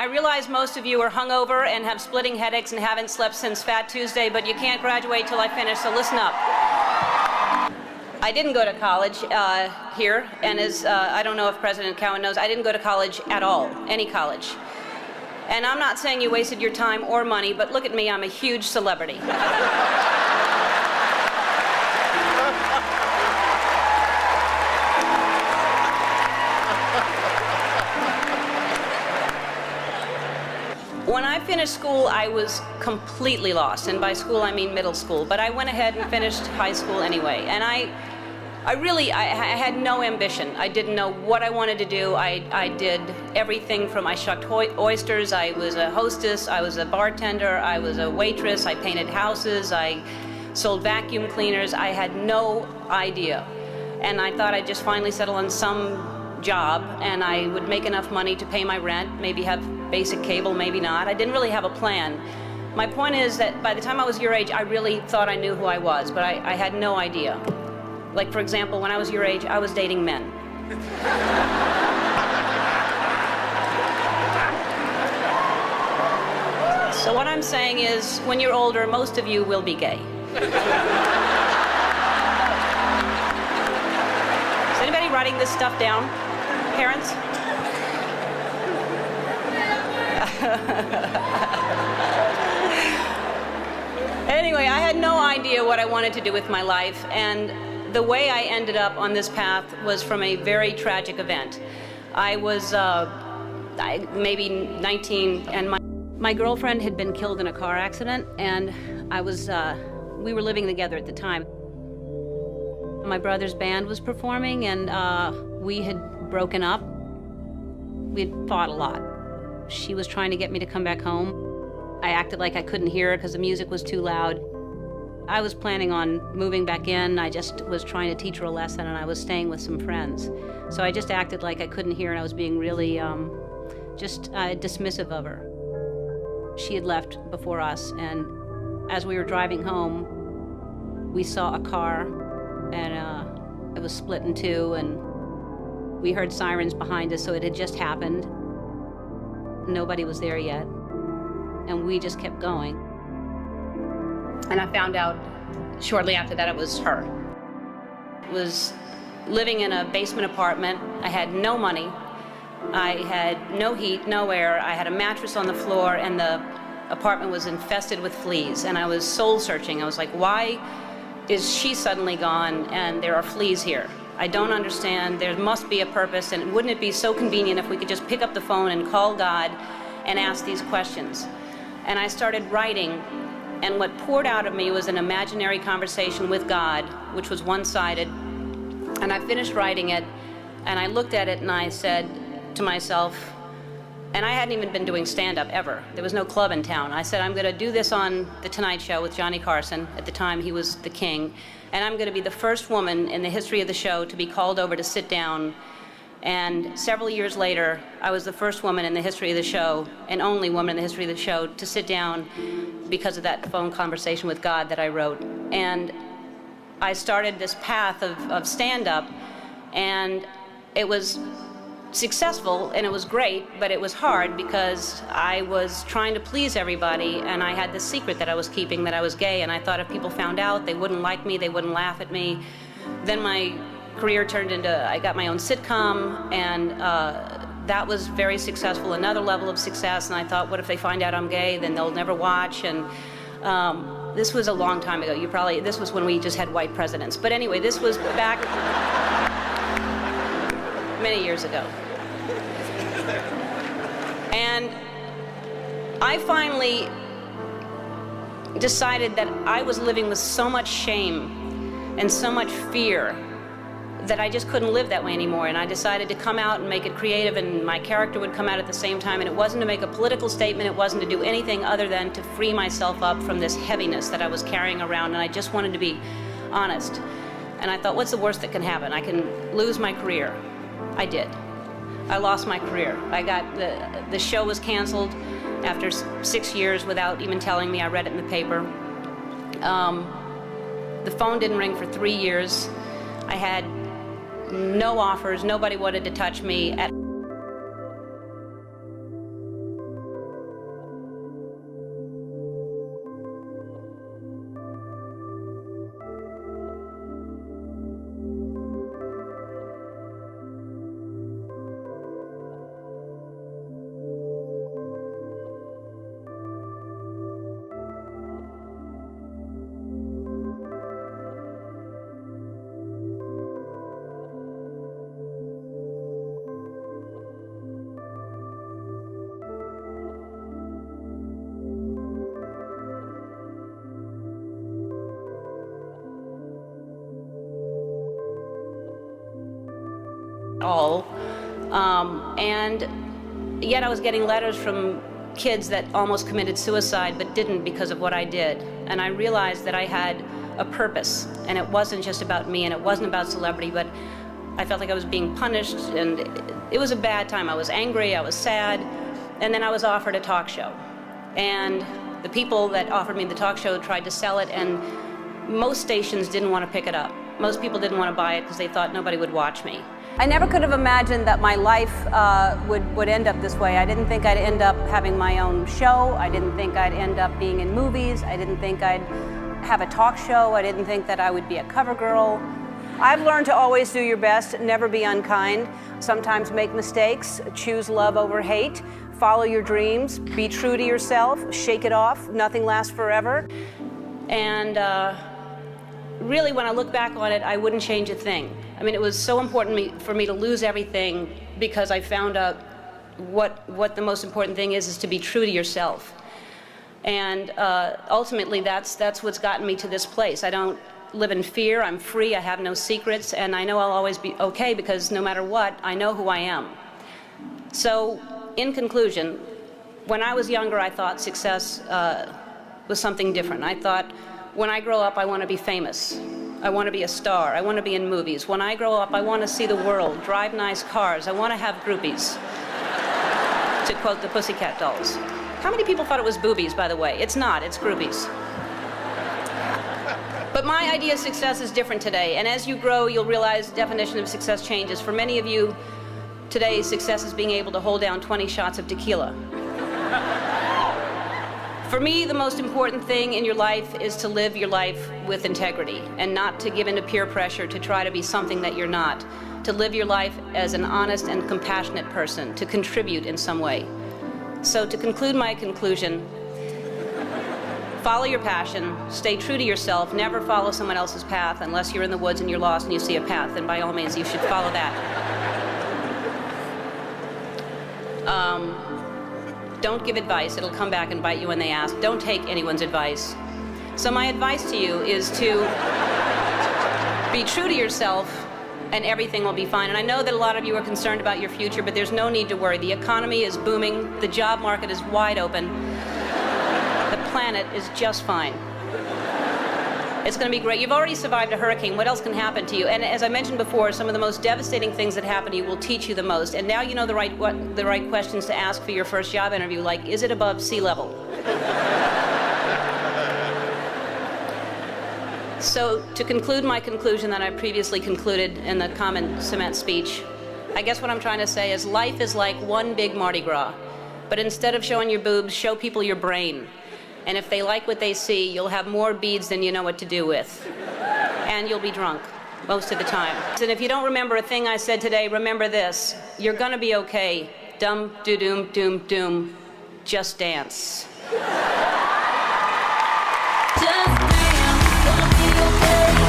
I realize most of you are hungover and have splitting headaches and haven't slept since Fat Tuesday, but you can't graduate till I finish, so listen up. I didn't go to college here, and as I don't know if President Cowan knows, I didn't go to college at all, any college. And I'm not saying you wasted your time or money, but look at me, I'm a huge celebrity. When I finished school, I was completely lost, and by school I mean middle school, but I went ahead and finished high school anyway, and I had no ambition. I didn't know what I wanted to do. I did everything from I shucked oysters, I was a hostess, I was a bartender, I was a waitress, I painted houses, I sold vacuum cleaners. I had no idea, and I thought I'd just finally settle on some job and I would make enough money to pay my rent, maybe have basic cable, maybe not. I didn't really have a plan. My point is that by the time I was your age, I really thought I knew who I was, but I had no idea. Like, for example, when I was your age, I was dating men. So what I'm saying is, when you're older, most of you will be gay. Is anybody writing this stuff down? Parents? Anyway, I had no idea what I wanted to do with my life, and the way I ended up on this path was from a very tragic event. I was maybe 19, and my girlfriend had been killed in a car accident, and we were living together at the time. My brother's band was performing, and we had broken up. We had fought a lot. She was trying to get me to come back home. I acted like I couldn't hear her because the music was too loud. I was planning on moving back in. I just was trying to teach her a lesson, and I was staying with some friends. So I just acted like I couldn't hear, and I was being really dismissive of her. She had left before us, and as we were driving home, we saw a car, and it was split in two, and we heard sirens behind us, so it had just happened. Nobody was there yet, and we just kept going. And I found out shortly after that it was her. I was living in a basement apartment. I had no money. I had no heat, no air. I had a mattress on the floor, and the apartment was infested with fleas, and I was soul searching. I was like, why is she suddenly gone and there are fleas here? I don't understand. There must be a purpose, and wouldn't it be so convenient if we could just pick up the phone and call God and ask these questions? And I started writing, and what poured out of me was an imaginary conversation with God, which was one-sided. And I finished writing it, and I looked at it, and I said to myself, and I hadn't even been doing stand-up ever. There was no club in town. I said, I'm going to do this on The Tonight Show with Johnny Carson. At the time, he was the king. And I'm going to be the first woman in the history of the show to be called over to sit down. And several years later, I was the first woman in the history of the show, and only woman in the history of the show, to sit down because of that phone conversation with God that I wrote. And I started this path of stand-up, and it was successful, and it was great, but it was hard because I was trying to please everybody, and I had this secret that I was keeping, that I was gay, and I thought if people found out, they wouldn't like me, they wouldn't laugh at me. Then my career turned into, I got my own sitcom, and that was very successful, another level of success, and I thought, what if they find out I'm gay, then they'll never watch, and this was a long time ago. This was when we just had white presidents. But anyway, this was back many years ago. And I finally decided that I was living with so much shame and so much fear that I just couldn't live that way anymore. And I decided to come out and make it creative, and my character would come out at the same time. And it wasn't to make a political statement. It wasn't to do anything other than to free myself up from this heaviness that I was carrying around. And I just wanted to be honest. And I thought, what's the worst that can happen? I can lose my career. I did. I lost my career. The show was canceled after 6 years without even telling me. I read it in the paper. The phone didn't ring for 3 years. I had no offers. Nobody wanted to touch me. all. And yet I was getting letters from kids that almost committed suicide but didn't because of what I did. And I realized that I had a purpose, and it wasn't just about me, and it wasn't about celebrity, but I felt like I was being punished, and it was a bad time. I was angry, I was sad, and then I was offered a talk show. And the people that offered me the talk show tried to sell it, and most stations didn't want to pick it up. Most people didn't want to buy it because they thought nobody would watch me. I never could have imagined that my life would end up this way. I didn't think I'd end up having my own show. I didn't think I'd end up being in movies. I didn't think I'd have a talk show. I didn't think that I would be a cover girl. I've learned to always do your best, never be unkind, sometimes make mistakes, choose love over hate, follow your dreams, be true to yourself, shake it off, nothing lasts forever. And really, when I look back on it, I wouldn't change a thing. I mean, it was so important for me to lose everything because I found out what the most important thing is to be true to yourself. And ultimately, that's what's gotten me to this place. I don't live in fear, I'm free, I have no secrets, and I know I'll always be okay because no matter what, I know who I am. So, in conclusion, when I was younger, I thought success was something different. I thought, when I grow up, I want to be famous. I want to be a star. I want to be in movies. When I grow up, I want to see the world, drive nice cars. I want to have groupies, to quote the Pussycat Dolls. How many people thought it was boobies, by the way? It's not, it's groupies. But my idea of success is different today, and as you grow, you'll realize the definition of success changes. For many of you, today, success is being able to hold down 20 shots of tequila. For me, the most important thing in your life is to live your life with integrity and not to give in to peer pressure to try to be something that you're not, to live your life as an honest and compassionate person, to contribute in some way. So to conclude my conclusion, follow your passion, stay true to yourself, never follow someone else's path unless you're in the woods and you're lost and you see a path, then by all means you should follow that. Don't give advice, it'll come back and bite you when they ask. Don't take anyone's advice. So my advice to you is to be true to yourself and everything will be fine. And I know that a lot of you are concerned about your future, but there's no need to worry. The economy is booming, the job market is wide open, the planet is just fine. It's going to be great. You've already survived a hurricane. What else can happen to you? And as I mentioned before, some of the most devastating things that happen to you will teach you the most. And now you know the right questions to ask for your first job interview, like, is it above sea level? So to conclude my conclusion that I previously concluded in the common cement speech, I guess what I'm trying to say is life is like one big Mardi Gras. But instead of showing your boobs, show people your brain. And if they like what they see, you'll have more beads than you know what to do with. And you'll be drunk most of the time. And if you don't remember a thing I said today, remember this. You're gonna be okay. Dum, do, doom, doom, doom. Just dance.